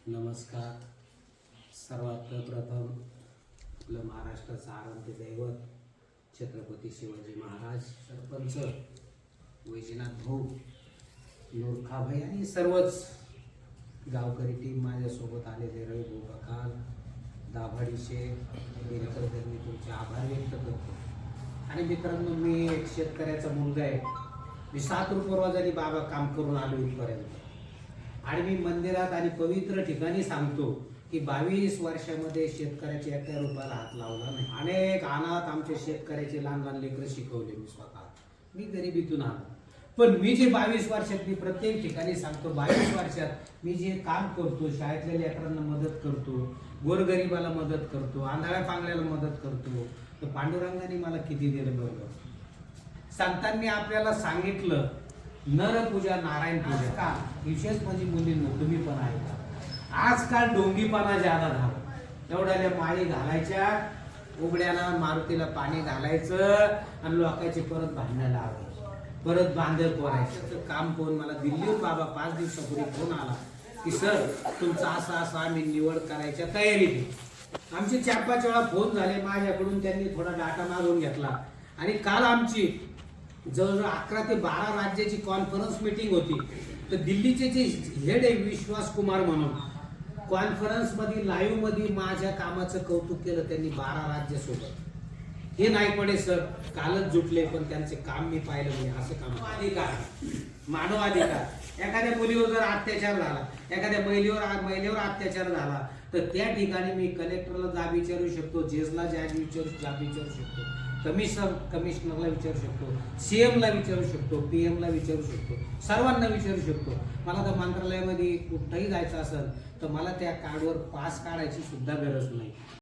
नमस्कार. सर्वात प्रथम आपलं महाराष्ट्राचं आराध्य दैवत छत्रपती शिवाजी महाराज, सरपंच वैजनाथ भाऊ, नूरखाभाई आणि सर्वच गावकरी टीम माझ्यासोबत आलेले रवी भोकाल, दाभाडी शेख, बिलकर, मी तुमचे आभार व्यक्त करतो. आणि मित्रांनो, मी एक शेतकऱ्याचा मुलगा आहे. मी 7 रुपये रोजानी बाबा काम करून आलो इथपर्यंत. आणि मी मंदिरात आणि पवित्र ठिकाणी सांगतो की 22 वर्षामध्ये शेतकऱ्याच्या 1 रुपयाला हात लावला नाही. अनेक अनाथ आमच्या शेतकऱ्याचे लहान लहान लेकरं शिकवले मी स्वतः. मी गरिबीतून आलो, पण मी जे 22 वर्षात, मी प्रत्येक ठिकाणी सांगतो, 22 वर्षात मी जे काम करतो, शाळेतल्या लेकरांना मदत करतो, गोरगरिबाला मदत करतो, आंधळ्या पांगल्याला मदत करतो, तर पांडुरंगाने मला किती दिलं बरोबर. संतांनी आपल्याला सांगितलं नर पूजा नारायण पूजा. का विशेष म्हणजे मुलींना, तुम्ही पण ऐका, आजकाल डोंगीपणा ज्यादा झाला. एवढ्याला माळी घालायच्या, उघड्याला मारुतीला पाणी घालायचं आणि लोकांचे परत भांडायला लावायचे, परत बांधर पोरायचं काम. कोण मला दिल्लीहून बाबा 5 दिवसापूर्वी फोन आला की सर तुमचा असा असा आम्ही निवड करायच्या तयारीत. आमचे 4-5 वेळा फोन झाले माझ्याकडून, त्यांनी थोडा डाटा मागून घेतला. आणि काल आमची जवळजवळ 11 ते 12 राज्याची कॉन्फरन्स मीटिंग होती. तर दिल्लीचे जे हेड आहे विश्वास कुमार म्हणून, कॉन्फरन्स मध्ये लाईव्ह मध्ये माझ्या कामाचं कौतुक केलं त्यांनी 12 राज्यासोबत. हे नाही पडे सर, कालच जुटले, पण त्यांचे काम मी पाहिलं नाही. असं काम मानवाधिकार, एखाद्या मुलीवर जर अत्याचार झाला, एखाद्या महिलेवर अत्याचार झाला, तर त्या ठिकाणी मी कलेक्टरला जाब विचारू शकतो, जेसला जाब विचारू शकतो, कमिशनरला विचारू शकतो, CM ला विचारू शकतो, PM ला विचारू शकतो, सर्वांना विचारू शकतो. मला तर मंत्रालयामध्ये कुठंही जायचं असेल तर मला त्या कार्डवर पास काढायची सुद्धा गरज नाही.